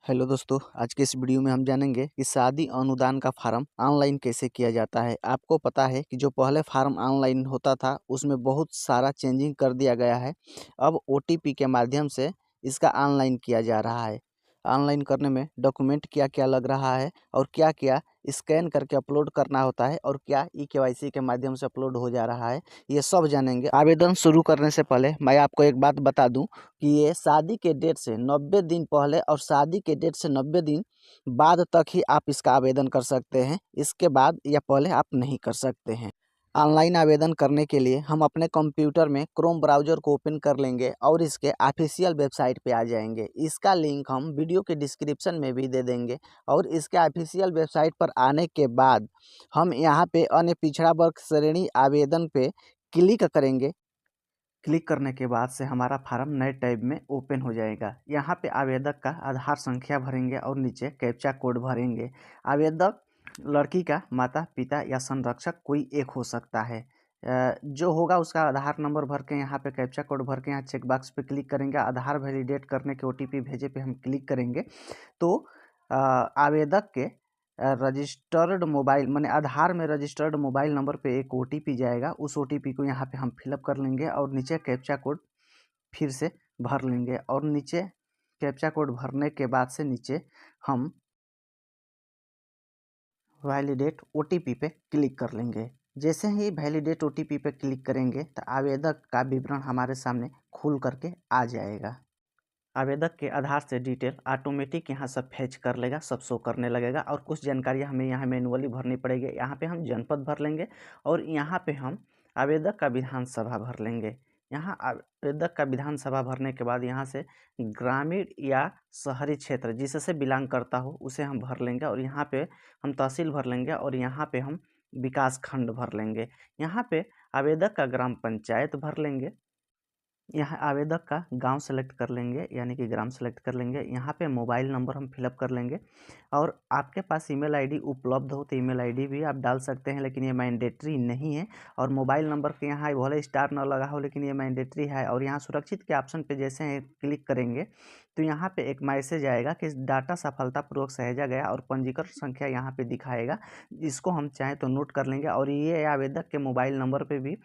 Hello दोस्तों, आज के इस वीडियो में हम जानेंगे कि शादी अनुदान का फार्म ऑनलाइन कैसे किया जाता है। आपको पता है कि जो पहले फार्म ऑनलाइन होता था उसमें बहुत सारा चेंजिंग कर दिया गया है। अब ओटीपी के माध्यम से इसका ऑनलाइन किया जा रहा है। ऑनलाइन करने में डॉक्यूमेंट क्या-क्या लग रहा है और क्या-क्या स्कैन करके अपलोड करना होता है और क्या ई-केवाईसी के माध्यम से अपलोड हो जा रहा है, ये सब जानेंगे। आवेदन शुरू करने से पहले मैं आपको एक बात बता दूं कि ये शादी के डेट से 90 दिन पहले और शादी के डेट से 90 दिन बाद तक ही आप इसका आवेदन कर सकते हैं। इसके बाद या पहले आप नहीं कर सकते हैं। ऑनलाइन आवेदन करने के लिए हम अपने कंप्यूटर में क्रोम ब्राउज़र को ओपन कर लेंगे और इसके ऑफिशियल वेबसाइट पे आ जाएंगे। इसका लिंक हम वीडियो के डिस्क्रिप्शन में भी दे देंगे और इसके ऑफिशियल वेबसाइट पर आने के बाद हम यहाँ पे अन्य पिछड़ा वर्ग श्रेणी आवेदन पे क्लिक करेंगे। क्लिक करने के बाद से हमारा फार्म नए टैब में ओपन हो जाएगा। यहाँ पे आवेदक का आधार संख्या भरेंगे और नीचे कैप्चा कोड भरेंगे। आवेदक लड़की का माता पिता या संरक्षक कोई एक हो सकता है। जो होगा उसका आधार नंबर भर के यहाँ पे कैप्चा कोड भर के यहाँ चेक बॉक्स पे क्लिक करेंगे। आधार वैलिडेट करने के ओटीपी भेजे पे हम क्लिक करेंगे तो आवेदक के रजिस्टर्ड मोबाइल माने आधार में रजिस्टर्ड मोबाइल नंबर पे एक ओटीपी जाएगा। उस ओटीपी को यहाँ पे हम फिलअप कर लेंगे और नीचे कैप्चा कोड फिर से भर लेंगे और नीचे कैप्चा कोड भरने के बाद से नीचे हम वैलिडेट ओटीपी पे क्लिक कर लेंगे। जैसे ही वैलिडेट ओटीपी पे क्लिक करेंगे तो आवेदक का विवरण हमारे सामने खुल करके आ जाएगा। आवेदक के आधार से डिटेल ऑटोमेटिक यहाँ सब फैच कर लेगा, सब शो करने लगेगा और कुछ जानकारियाँ हमें यहाँ मैनुअली भरनी पड़ेगी। यहाँ पे हम जनपद भर लेंगे और यहाँ पे हम आवेदक का विधानसभा भर लेंगे। यहाँ आवेदक का विधानसभा भरने के बाद यहाँ से ग्रामीण या शहरी क्षेत्र जिससे बिलोंग करता हो उसे हम भर लेंगे और यहाँ पे हम तहसील भर लेंगे और यहाँ पे हम विकास खंड भर लेंगे। यहाँ पे आवेदक का ग्राम पंचायत भर लेंगे। यहाँ आवेदक का गांव सेलेक्ट कर लेंगे यानी कि ग्राम सेलेक्ट कर लेंगे। यहाँ पे मोबाइल नंबर हम फिलअप कर लेंगे और आपके पास ईमेल आईडी उपलब्ध हो तो ईमेल आईडी भी आप डाल सकते हैं, लेकिन ये मैंडेटरी नहीं है। और मोबाइल नंबर के यहाँ भले स्टार न लगा हो लेकिन ये मैंडेटरी है। और यहाँ सुरक्षित के ऑप्शन पे जैसे ही क्लिक करेंगे तो यहाँ पे एक मैसेज आएगा कि डाटा सफलतापूर्वक सहेजा गया और पंजीकरण संख्या यहाँ पे दिखाएगा। इसको हम चाहें तो नोट कर लेंगे और ये आवेदक के मोबाइल नंबर पे भी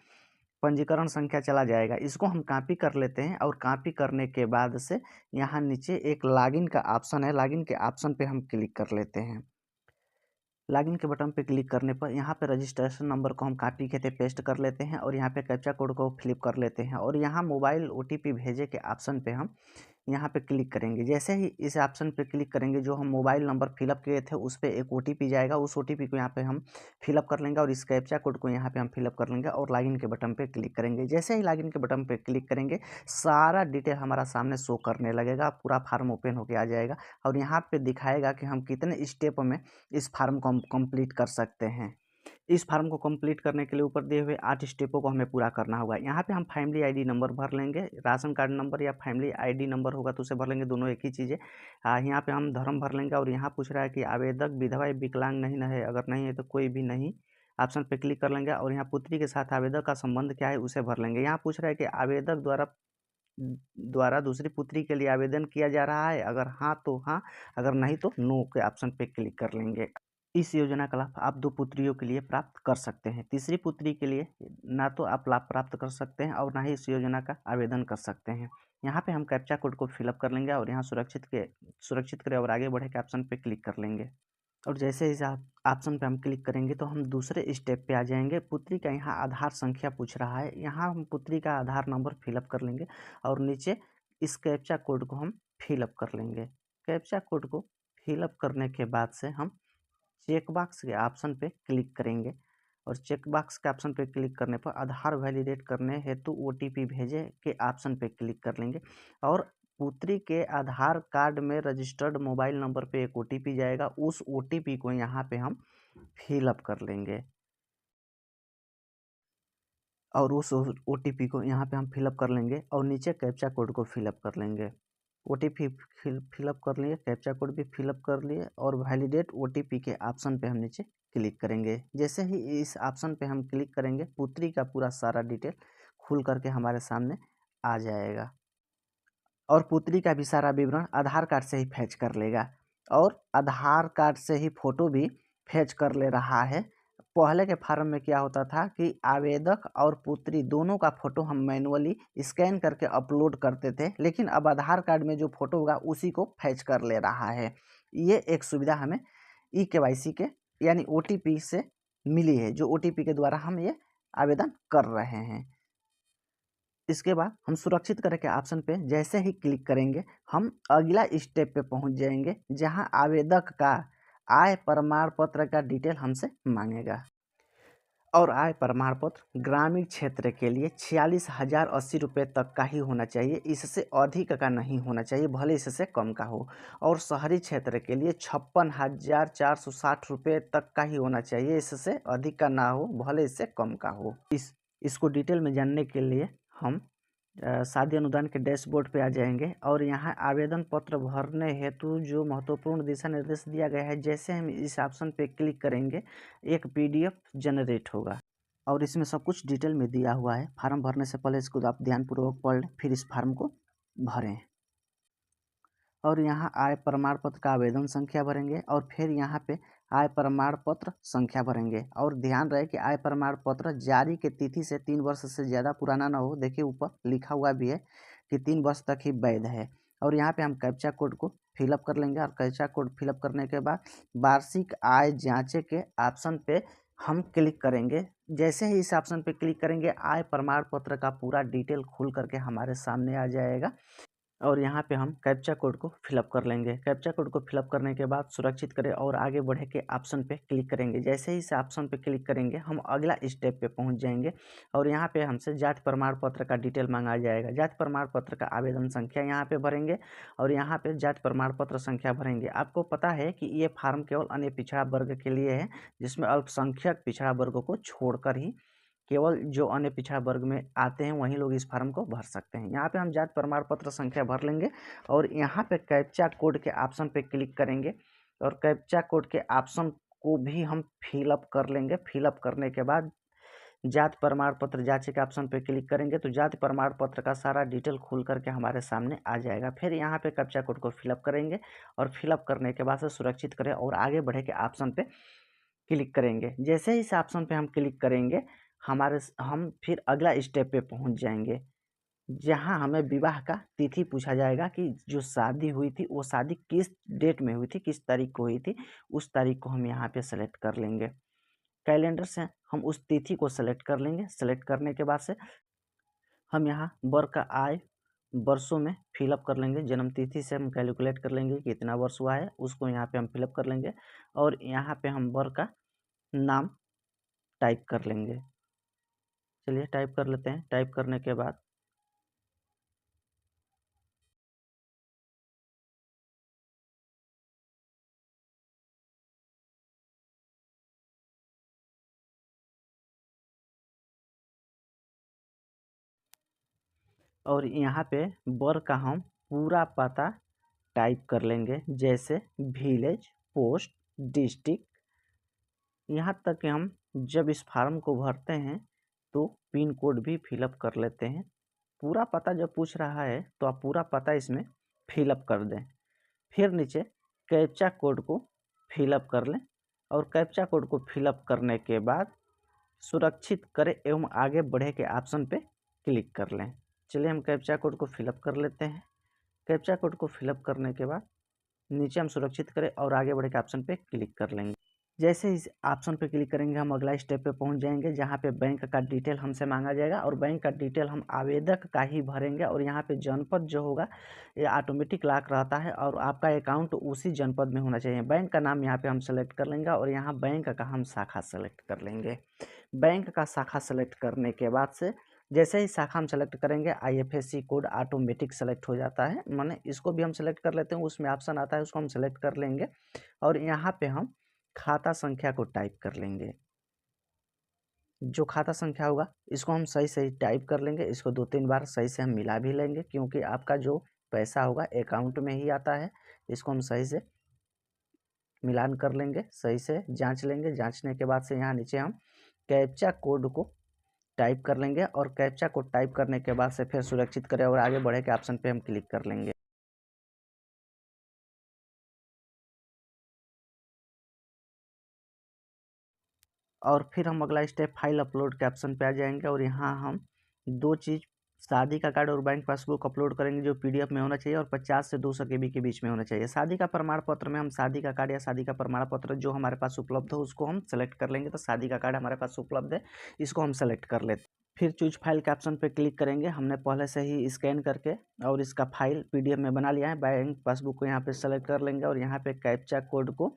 पंजीकरण संख्या चला जाएगा। इसको हम कॉपी कर लेते हैं और कॉपी करने के बाद से यहाँ नीचे एक लॉगिन का ऑप्शन है, लॉगिन के ऑप्शन पे हम क्लिक कर लेते हैं। लॉगिन के बटन पे क्लिक करने पर यहाँ पे रजिस्ट्रेशन नंबर को हम कॉपी के थे पेस्ट कर लेते हैं और यहाँ पे कैप्चा कोड को फिलिप कर लेते हैं और यहाँ मोबाइल ओटीपी भेजे के ऑप्शन पे हम यहाँ पे क्लिक करेंगे। जैसे ही इस ऑप्शन पे क्लिक करेंगे जो हम मोबाइल नंबर फिलअप किए थे उस पर एक ओटीपी जाएगा। उस ओटीपी को यहाँ पे हम फिलअप कर लेंगे और इस कैप्चा कोड को यहाँ पे हम फिलअप कर लेंगे और लॉगिन के बटन पे क्लिक करेंगे। जैसे ही लॉगिन के बटन पे क्लिक करेंगे सारा डिटेल हमारा सामने शो करने लगेगा, पूरा फार्म ओपन होके आ जाएगा और यहाँ पे दिखाएगा कि हम कितने स्टेप में इस फार्म को हम कंप्लीट कर सकते हैं। इस फार्म को कंप्लीट करने के लिए ऊपर दिए हुए 8 स्टेपों को हमें पूरा करना होगा। यहाँ पे हम फैमिली आईडी नंबर भर लेंगे, राशन कार्ड नंबर या फैमिली आईडी नंबर होगा तो उसे भर लेंगे, दोनों एक ही चीज़ है। यहाँ पे हम धर्म भर लेंगे और यहाँ पूछ रहा है कि आवेदक विधवा या विकलांग नहीं न है, अगर नहीं है तो कोई भी नहीं ऑप्शन पे क्लिक कर लेंगे और यहाँ पुत्री के साथ आवेदक का संबंध क्या है उसे भर लेंगे। यहाँ पूछ रहा है कि आवेदक द्वारा दूसरी पुत्री के लिए आवेदन किया जा रहा है, अगर हाँ तो हाँ, अगर नहीं तो नो के ऑप्शन पे क्लिक कर लेंगे। इस योजना का लाभ आप 2 पुत्रियों के लिए प्राप्त कर सकते हैं। तीसरी पुत्री के लिए ना तो आप लाभ प्राप्त कर सकते हैं और ना ही इस योजना का आवेदन कर सकते हैं। यहाँ पे हम कैप्चा कोड को फिलअप कर लेंगे और यहाँ सुरक्षित करें और आगे बढ़े के ऑप्शन पे क्लिक कर लेंगे। और जैसे इस ऑप्शन पे हम क्लिक करेंगे तो हम दूसरे स्टेप पे आ जाएंगे। पुत्री का यहाँ आधार संख्या पूछ रहा है, यहाँ हम पुत्री का आधार नंबर फिलअप कर लेंगे और नीचे इस कैप्चा कोड को हम फिलअप कर लेंगे। कैप्चा कोड को फिलअप करने के बाद से हम चेक बॉक्स के ऑप्शन पे क्लिक करेंगे और चेक बॉक्स के ऑप्शन पे क्लिक करने पर आधार वैलिडेट करने हेतु ओटीपी भेजे के ऑप्शन पे क्लिक कर लेंगे और पुत्री के आधार कार्ड में रजिस्टर्ड मोबाइल नंबर पे एक ओटीपी जाएगा। उस ओटीपी को यहाँ पे हम फिलअप कर लेंगे और उस ओटीपी को यहाँ पे हम फिलअप कर लेंगे और नीचे कैप्चा कोड को फिलअप कर लेंगे। ओटीपी फिलअप कर लिए, कैप्चा कोड भी फिलअप कर लिए और वैलिडेट ओटीपी के ऑप्शन पे हम नीचे क्लिक करेंगे। जैसे ही इस ऑप्शन पे हम क्लिक करेंगे पुत्री का पूरा सारा डिटेल खुल करके हमारे सामने आ जाएगा। और पुत्री का भी सारा विवरण आधार कार्ड से ही फैच कर लेगा और आधार कार्ड से ही फ़ोटो भी फैच कर ले रहा है। पहले के फार्म में क्या होता था कि आवेदक और पुत्री दोनों का फ़ोटो हम मैनुअली स्कैन करके अपलोड करते थे, लेकिन अब आधार कार्ड में जो फ़ोटो होगा उसी को फैच कर ले रहा है। ये एक सुविधा हमें ई-केवाईसी के यानी ओटीपी से मिली है, जो ओटीपी के द्वारा हम ये आवेदन कर रहे हैं। इसके बाद हम सुरक्षित करें के ऑप्शन पे जैसे ही क्लिक करेंगे हम अगला स्टेप पे पहुंच जाएंगे, जहां आवेदक का आय प्रमाण पत्र का डिटेल हमसे मांगेगा। और आय प्रमाण पत्र ग्रामीण क्षेत्र के लिए 46,080 रुपये तक का ही होना चाहिए, इससे अधिक का नहीं होना चाहिए, भले इससे कम का हो। और शहरी क्षेत्र के लिए 56,460 रुपये तक का ही होना चाहिए, इससे अधिक का ना हो, भले इससे कम का हो। इसको डिटेल में जानने के लिए हम शादी अनुदान के डैशबोर्ड पे आ जाएंगे और यहाँ आवेदन पत्र भरने हेतु जो महत्वपूर्ण दिशा निर्देश दिया गया है, जैसे हम इस ऑप्शन पे क्लिक करेंगे एक पीडीएफ जनरेट होगा और इसमें सब कुछ डिटेल में दिया हुआ है। फार्म भरने से पहले इसको आप ध्यानपूर्वक पढ़ लें, फिर इस फार्म को भरें। और यहाँ आय प्रमाण पत्र का आवेदन संख्या भरेंगे और फिर यहाँ पे आय प्रमाण पत्र संख्या भरेंगे। और ध्यान रहे कि आय प्रमाण पत्र जारी के तिथि से 3 वर्ष से ज़्यादा पुराना ना हो। देखिए ऊपर लिखा हुआ भी है कि 3 वर्ष तक ही वैध है। और यहाँ पे हम कैप्चा कोड को फिलअप कर लेंगे और कैप्चा कोड फिलअप करने के बाद वार्षिक आय जाँचे के ऑप्शन पे हम क्लिक करेंगे। जैसे ही इस ऑप्शन पे क्लिक करेंगे आय प्रमाण पत्र का पूरा डिटेल खुल करके हमारे सामने आ जाएगा और यहाँ पे हम कैप्चा कोड को फिलअप कर लेंगे। कैप्चा कोड को फिलअप करने के बाद सुरक्षित करें और आगे बढ़े के ऑप्शन पे क्लिक करेंगे। जैसे ही इस ऑप्शन पे क्लिक करेंगे हम अगला स्टेप पे पहुँच जाएंगे और यहाँ पे हमसे जाति प्रमाण पत्र का डिटेल मांगा जाएगा। जाति प्रमाण पत्र का आवेदन संख्या यहाँ पे भरेंगे और यहाँ पे जाति प्रमाण पत्र संख्या भरेंगे। आपको पता है कि ये फार्म केवल अन्य पिछड़ा वर्ग के लिए है, जिसमें अल्पसंख्यक पिछड़ा वर्गों को छोड़कर ही केवल जो अन्य पिछड़ा वर्ग में आते हैं वही लोग इस फार्म को भर सकते हैं। यहाँ पे हम जाति प्रमाण पत्र संख्या भर लेंगे और यहाँ पे कैप्चा कोड के ऑप्शन पे क्लिक करेंगे और कैप्चा कोड के ऑप्शन को भी हम फिलअप कर लेंगे। फिलअप करने के बाद जाति प्रमाण पत्र जांच के ऑप्शन पे क्लिक करेंगे तो जाति प्रमाण पत्र का सारा डिटेल खुल करके हमारे सामने आ जाएगा। फिर यहाँ पे कैप्चा कोड को फिलअप करेंगे और फिलअप करने के बाद से सुरक्षित करें और आगे बढ़े के ऑप्शन पे क्लिक करेंगे। जैसे ही इस ऑप्शन पे हम क्लिक करेंगे हम फिर अगला स्टेप पे पहुंच जाएंगे, जहां हमें विवाह का तिथि पूछा जाएगा कि जो शादी हुई थी वो शादी किस डेट में हुई थी, किस तारीख को हुई थी, उस तारीख को हम यहाँ पे सेलेक्ट कर लेंगे। कैलेंडर से हम उस तिथि को सेलेक्ट कर लेंगे। सेलेक्ट करने के बाद से हम यहाँ वर्ष का आय वर्षों में फिलअप कर लेंगे। जन्म तिथि से हम कैलकुलेट कर लेंगे कि कितना वर्ष हुआ है, उसको यहाँ पे हम फिलअप कर लेंगे और यहाँ पे हम वर्ष का नाम टाइप कर लेंगे। चलिए टाइप कर लेते हैं। टाइप करने के बाद और यहाँ पे बर का हम पूरा पता टाइप कर लेंगे, जैसे विलेज, पोस्ट, डिस्ट्रिक्ट। यहाँ तक कि हम जब इस फार्म को भरते हैं तो पिन कोड भी फिलअप कर लेते हैं। पूरा पता जब पूछ रहा है तो आप पूरा पता इसमें फिलअप कर दें। फिर नीचे कैप्चा कोड को फिलअप कर लें और कैप्चा कोड को फिलअप करने के बाद सुरक्षित करें एवं आगे बढ़े के ऑप्शन पे क्लिक कर लें। चलिए हम कैप्चा कोड को फिलअप कर लेते हैं। कैप्चा कोड को फिलअप करने के बाद नीचे हम सुरक्षित करें और आगे बढ़े के ऑप्शन पे क्लिक कर लेंगे। जैसे इस ऑप्शन पे क्लिक करेंगे हम अगला स्टेप पे पहुंच जाएंगे, जहां पे बैंक का डिटेल हमसे मांगा जाएगा और बैंक का डिटेल हम आवेदक का ही भरेंगे और यहाँ पे जनपद जो होगा ये ऑटोमेटिक लॉक रहता है और आपका अकाउंट उसी जनपद में होना चाहिए। बैंक का नाम यहाँ पे हम सेलेक्ट कर लेंगे और यहाँ बैंक का हम शाखा सेलेक्ट कर लेंगे। बैंक का शाखा सेलेक्ट करने के बाद से जैसे ही शाखा हम सेलेक्ट करेंगे आईएफएससी कोड ऑटोमेटिक सेलेक्ट हो जाता है, माने इसको भी हम सेलेक्ट कर लेते हैं, उसमें ऑप्शन आता है उसको हम सेलेक्ट कर लेंगे और यहाँ पे हम खाता संख्या को टाइप कर लेंगे। जो खाता संख्या होगा इसको हम सही सही टाइप कर लेंगे। इसको 2-3 बार सही से हम मिला भी लेंगे, क्योंकि आपका जो पैसा होगा अकाउंट में ही आता है। इसको हम सही से मिलान कर लेंगे, सही से जांच लेंगे। जांचने के बाद से यहाँ नीचे हम कैप्चा कोड को टाइप कर लेंगे और कैप्चा कोड टाइप करने के बाद से फिर सुरक्षित करें और आगे बढ़े के ऑप्शन पे हम क्लिक कर लेंगे। और फिर हम अगला स्टेप फाइल अपलोड के ऑप्शन पे आ जाएंगे और यहाँ हम दो चीज़ शादी का कार्ड और बैंक पासबुक अपलोड करेंगे जो पीडीएफ में होना चाहिए और 50 से 200 केबी के बीच में होना चाहिए। शादी का प्रमाण पत्र में हम शादी का कार्ड या शादी का प्रमाण पत्र जो हमारे पास उपलब्ध हो उसको हम सेलेक्ट कर लेंगे। तो शादी का कार्ड हमारे पास उपलब्ध है, इसको हम सेलेक्ट कर लेते हैं। फिर चूज फाइल के ऑप्शन पे क्लिक करेंगे। हमने पहले से ही स्कैन करके और इसका फाइल पीडीएफ में बना लिया है। बैंक पासबुक को यहाँ पे सेलेक्ट कर लेंगे और यहाँ पे कैप्चा कोड को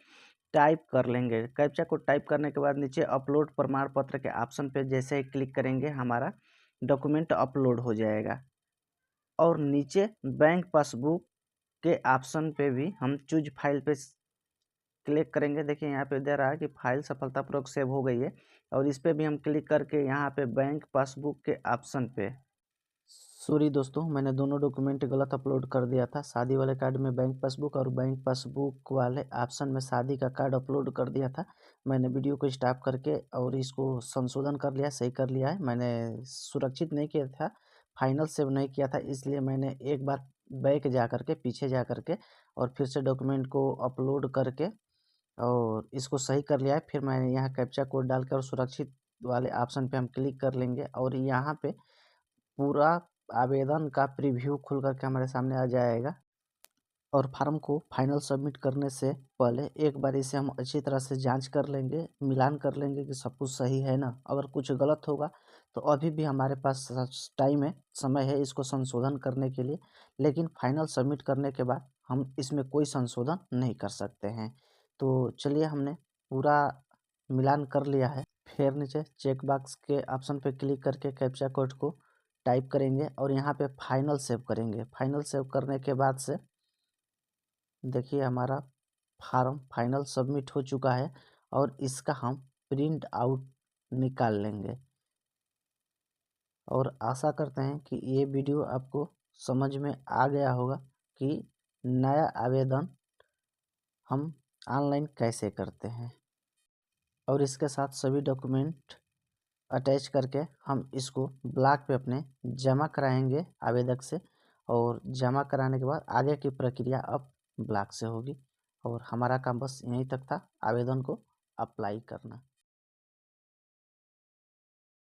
टाइप कर लेंगे। कैप्चा कोड टाइप करने के बाद नीचे अपलोड प्रमाण पत्र के ऑप्शन पे जैसे ही क्लिक करेंगे हमारा डॉक्यूमेंट अपलोड हो जाएगा। और नीचे बैंक पासबुक के ऑप्शन पे भी हम चूज फाइल पे क्लिक करेंगे। देखिए यहाँ पे दे रहा है कि फाइल सफलतापूर्वक सेव हो गई है और इस पे भी हम क्लिक करके यहाँ पे बैंक पासबुक के ऑप्शन पे, सॉरी दोस्तों, मैंने दोनों डॉक्यूमेंट गलत अपलोड कर दिया था। शादी वाले कार्ड में बैंक पासबुक और बैंक पासबुक वाले ऑप्शन में शादी का कार्ड अपलोड कर दिया था। मैंने वीडियो को स्टॉप करके और इसको संशोधन कर लिया, सही कर लिया है। मैंने सुरक्षित नहीं किया था, फाइनल सेव नहीं किया था, इसलिए मैंने एक बार बैक जा करके, पीछे जा करके और फिर से डॉक्यूमेंट को अपलोड करके और इसको सही कर लिया है। फिर मैंने यहाँ कैप्चा कोड डालकर और सुरक्षित वाले ऑप्शन पे हम क्लिक कर लेंगे और यहाँ पे पूरा आवेदन का प्रीव्यू खुल करके हमारे सामने आ जाएगा। और फार्म को फाइनल सबमिट करने से पहले एक बार इसे हम अच्छी तरह से जांच कर लेंगे, मिलान कर लेंगे कि सब कुछ सही है ना। अगर कुछ गलत होगा तो अभी भी हमारे पास टाइम है, समय है इसको संशोधन करने के लिए। लेकिन फाइनल सबमिट करने के बाद हम इसमें कोई संशोधन नहीं कर सकते हैं। तो चलिए, हमने पूरा मिलान कर लिया है। फिर नीचे चेक बॉक्स के ऑप्शन पे क्लिक करके कैप्चा कोड को टाइप करेंगे और यहाँ पे फाइनल सेव करेंगे। फाइनल सेव करने के बाद से देखिए हमारा फार्म फाइनल सबमिट हो चुका है और इसका हम प्रिंट आउट निकाल लेंगे। और आशा करते हैं कि ये वीडियो आपको समझ में आ गया होगा कि नया आवेदन हम ऑनलाइन कैसे करते हैं। और इसके साथ सभी डॉक्यूमेंट अटैच करके हम इसको ब्लॉक पे अपने जमा कराएंगे आवेदक से। और जमा कराने के बाद आगे की प्रक्रिया अब ब्लॉक से होगी। और हमारा काम बस यहीं तक था, आवेदन को अप्लाई करना।